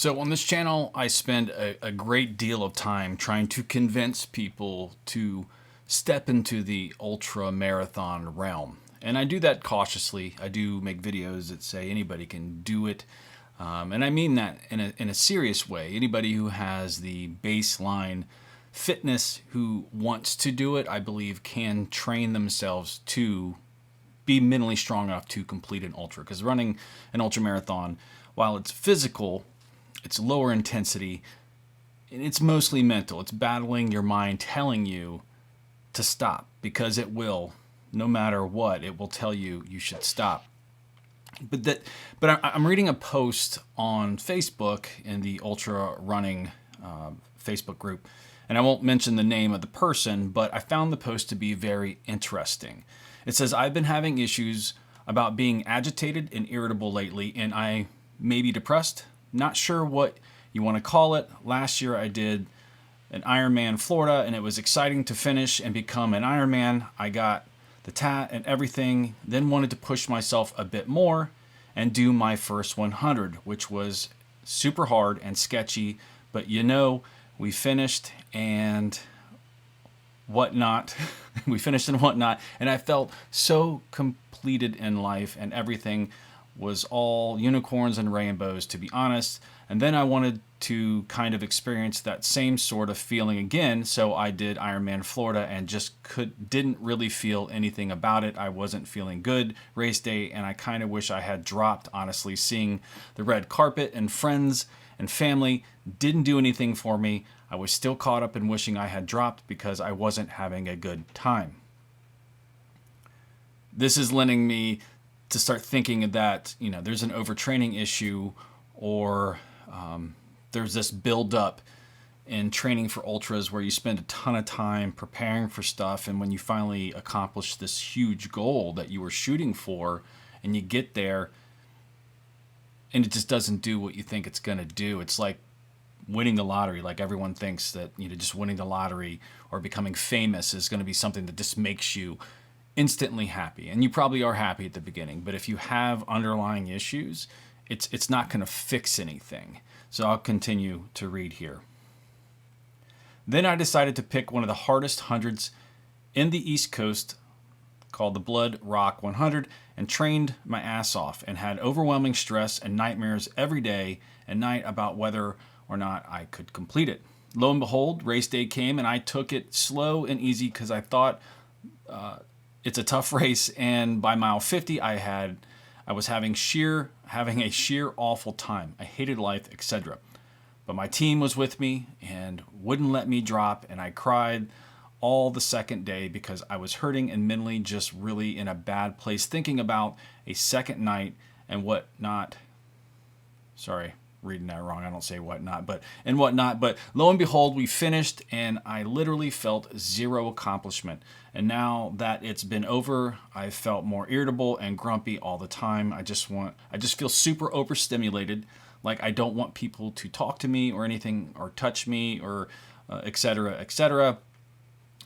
So on this channel, I spend a great deal of time trying to convince people to step into the ultra marathon realm. And I do that cautiously. I do make videos that say anybody can do it. And I mean that in a serious way. Anybody who has the baseline fitness who wants to do it, I believe, can train themselves to be mentally strong enough to complete an ultra. Because running an ultra marathon, while it's physical, it's lower intensity, and it's mostly mental. It's battling your mind telling you to stop, because it will. No matter what, it will tell you you should stop. But I'm reading a post on Facebook in the ultra running Facebook group, and I won't mention the name of the person, but I found the post to be very interesting. It says, "I've been having issues about being agitated and irritable lately, and I may be depressed. Not sure what you want to call it. Last year I did an Ironman Florida, and it was exciting to finish and become an Ironman. I got the tat and everything, then wanted to push myself a bit more and do my first 100, which was super hard and sketchy, but we finished and whatnot." We finished and whatnot, and I felt so completed in life, and everything was all unicorns and rainbows, to be honest. And then I wanted to kind of experience that same sort of feeling again, so I did Ironman Florida and just didn't really feel anything about it. I wasn't feeling good race day, and I kind of wish I had dropped, honestly. Seeing the red carpet and friends and family didn't do anything for me. I was still caught up in wishing I had dropped because I wasn't having a good time. This is lending me to start thinking that, there's an overtraining issue, or there's this build-up in training for ultras where you spend a ton of time preparing for stuff, and when you finally accomplish this huge goal that you were shooting for, and you get there, and it just doesn't do what you think it's going to do. It's like winning the lottery. Like, everyone thinks that just winning the lottery or becoming famous is going to be something that just makes you instantly happy. And you probably are happy at the beginning, but if you have underlying issues, it's not going to fix anything. So I'll continue to read here. "Then I decided to pick one of the hardest hundreds in the East Coast, called the Blood Rock 100, and trained my ass off, and had overwhelming stress and nightmares every day and night about whether or not I could complete it. Lo and behold, race day came, and I took it slow and easy because I thought it's a tough race, and by mile 50 I was having a sheer awful time. I hated life, etc. But my team was with me and wouldn't let me drop, and I cried all the second day because I was hurting and mentally just really in a bad place, thinking about a second night and whatnot." Sorry, reading that wrong. I don't say whatnot, but and whatnot. But lo and behold, we finished, and I literally felt zero accomplishment. And now that it's been over, I felt more irritable and grumpy all the time. I just feel super overstimulated. Like, I don't want people to talk to me or anything, or touch me, or etc., etc.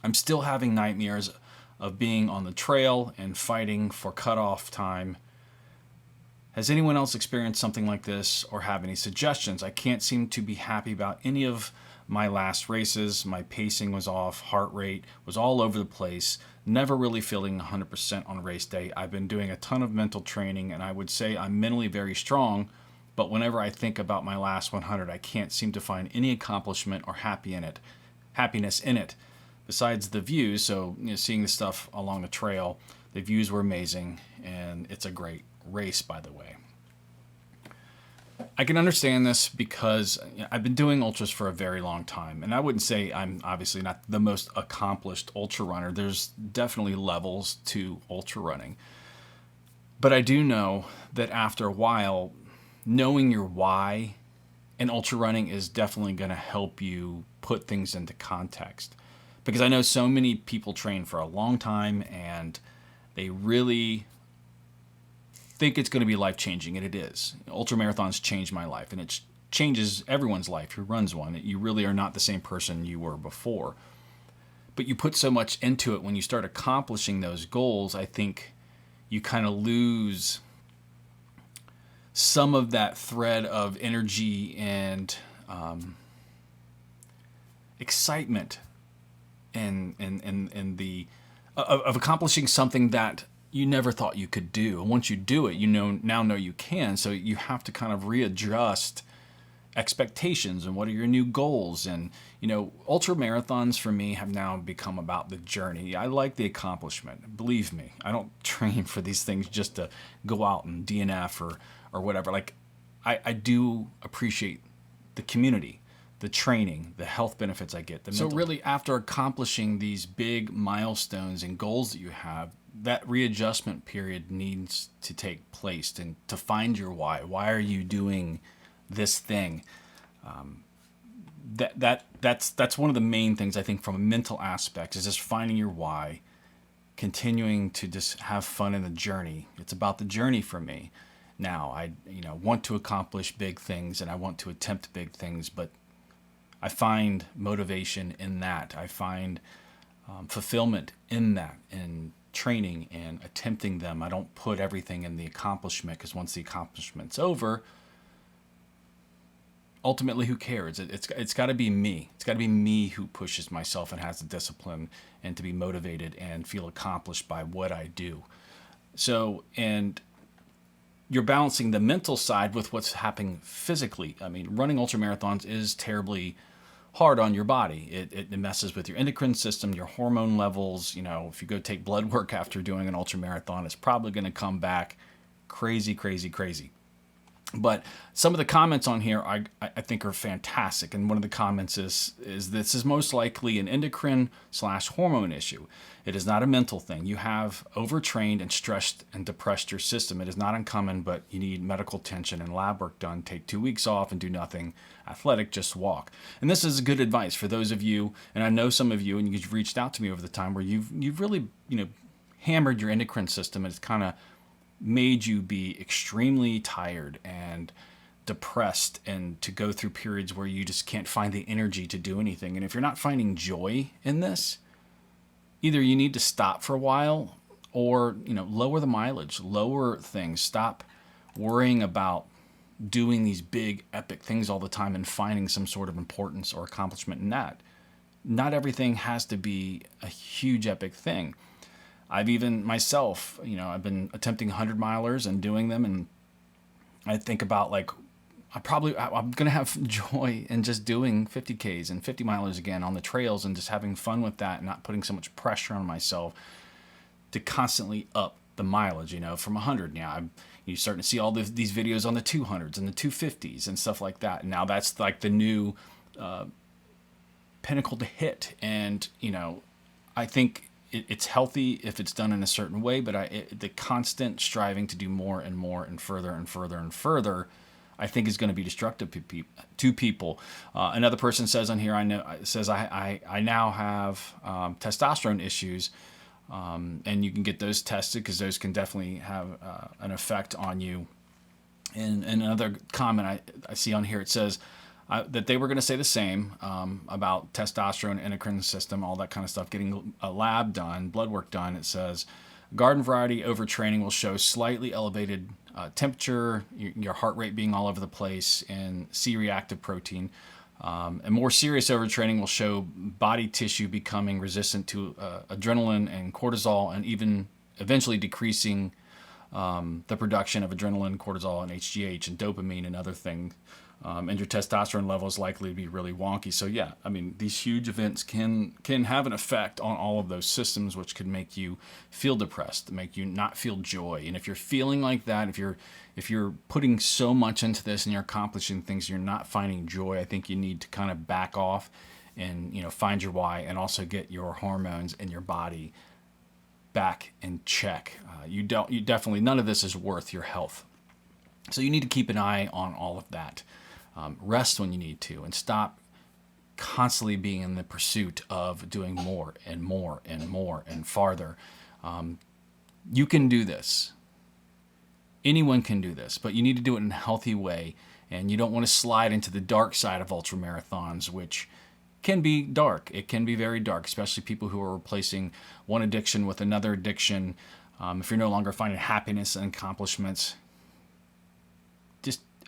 I'm still having nightmares of being on the trail and fighting for cutoff time. Has anyone else experienced something like this, or have any suggestions? I can't seem to be happy about any of my last races. My pacing was off, heart rate was all over the place, never really feeling 100% on race day. I've been doing a ton of mental training, and I would say I'm mentally very strong, but whenever I think about my last 100, I can't seem to find any accomplishment or happiness in it. Besides the views, so seeing the stuff along the trail, the views were amazing, and it's a great race, by the way. I can understand this because I've been doing ultras for a very long time, and I wouldn't say I'm obviously not the most accomplished ultra runner. There's definitely levels to ultra running. But I do know that after a while, knowing your why in ultra running is definitely going to help you put things into context. Because I know so many people train for a long time, and they really think it's going to be life-changing, and it is. Ultramarathons changed my life, and it changes everyone's life who runs one. You really are not the same person you were before. But you put so much into it. When you start accomplishing those goals, I think you kind of lose some of that thread of energy and excitement and the of accomplishing something that you never thought you could do. And once you do it, you now know you can. So you have to kind of readjust expectations and what are your new goals. And ultra marathons for me have now become about the journey. I like the accomplishment. Believe me, I don't train for these things just to go out and DNF or whatever. Like I do appreciate the community, the training, the health benefits I get. So really, after accomplishing these big milestones and goals that you have, that readjustment period needs to take place and to find your why. Why are you doing this thing? That's one of the main things I think from a mental aspect is just finding your why, continuing to just have fun in the journey. It's about the journey for me. Now I want to accomplish big things and I want to attempt big things, but I find motivation in that. I find fulfillment in that, in training and attempting them. I don't put everything in the accomplishment because once the accomplishment's over, ultimately, who cares? It's got to be me. It's got to be me who pushes myself and has the discipline and to be motivated and feel accomplished by what I do. So, and you're balancing the mental side with what's happening physically. I mean, running ultramarathons is terribly hard on your body. It messes with your endocrine system, your hormone levels. If you go take blood work after doing an ultramarathon, it's probably going to come back crazy, crazy, crazy. But some of the comments on here I think are fantastic. And one of the comments is this is most likely an endocrine/hormone issue. It is not a mental thing. You have overtrained and stressed and depressed your system. It is not uncommon, but you need medical attention and lab work done. Take 2 weeks off and do nothing athletic, just walk. And this is good advice for those of you, and I know some of you, and you've reached out to me over the time where you've really hammered your endocrine system, and it's kind of made you be extremely tired and depressed and to go through periods where you just can't find the energy to do anything. And if you're not finding joy in this, either you need to stop for a while or, lower the mileage, lower things, stop worrying about doing these big epic things all the time and finding some sort of importance or accomplishment in that. Not everything has to be a huge epic thing. I've even myself, I've been attempting 100 milers and doing them. And I think about I'm going to have joy in just doing 50Ks and 50 milers again on the trails and just having fun with that and not putting so much pressure on myself to constantly up the mileage, from 100. Now you're starting to see all these videos on the 200s and the 250s and stuff like that. And now that's like the new pinnacle to hit. And, I think it's healthy if it's done in a certain way, but the constant striving to do more and more and further and further and further, I think is going to be destructive to people. Another person says on here, I now have testosterone issues, and you can get those tested because those can definitely have an effect on you. And another comment I see on here, it says that they were going to say the same about testosterone, endocrine system, all that kind of stuff, getting a lab done, blood work done. It says garden variety overtraining will show slightly elevated temperature, your heart rate being all over the place, and C-reactive protein. And more serious overtraining will show body tissue becoming resistant to adrenaline and cortisol, and even eventually decreasing the production of adrenaline, cortisol, and HGH, and dopamine and other things. And your testosterone level is likely to be really wonky. So yeah, I mean, these huge events can have an effect on all of those systems, which could make you feel depressed, make you not feel joy. And if you're feeling like that, if you're putting so much into this and you're accomplishing things, you're not finding joy, I think you need to kind of back off and find your why, and also get your hormones in your body back in check. You definitely, none of this is worth your health. So you need to keep an eye on all of that. Rest when you need to, and stop constantly being in the pursuit of doing more and more and more and farther. You can do this. Anyone can do this, but you need to do it in a healthy way, and you don't want to slide into the dark side of ultramarathons, which can be dark. It can be very dark, especially people who are replacing one addiction with another addiction. If you're no longer finding happiness and accomplishments,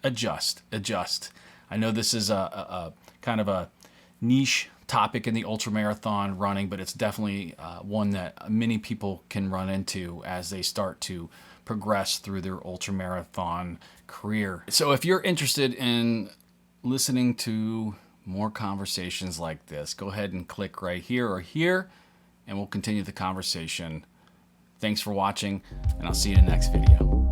adjust. I know this is a kind of a niche topic in the ultramarathon running, but it's definitely one that many people can run into as they start to progress through their ultramarathon career. So if you're interested in listening to more conversations like this, go ahead and click right here or here, and we'll continue the conversation. Thanks for watching, and I'll see you in the next video.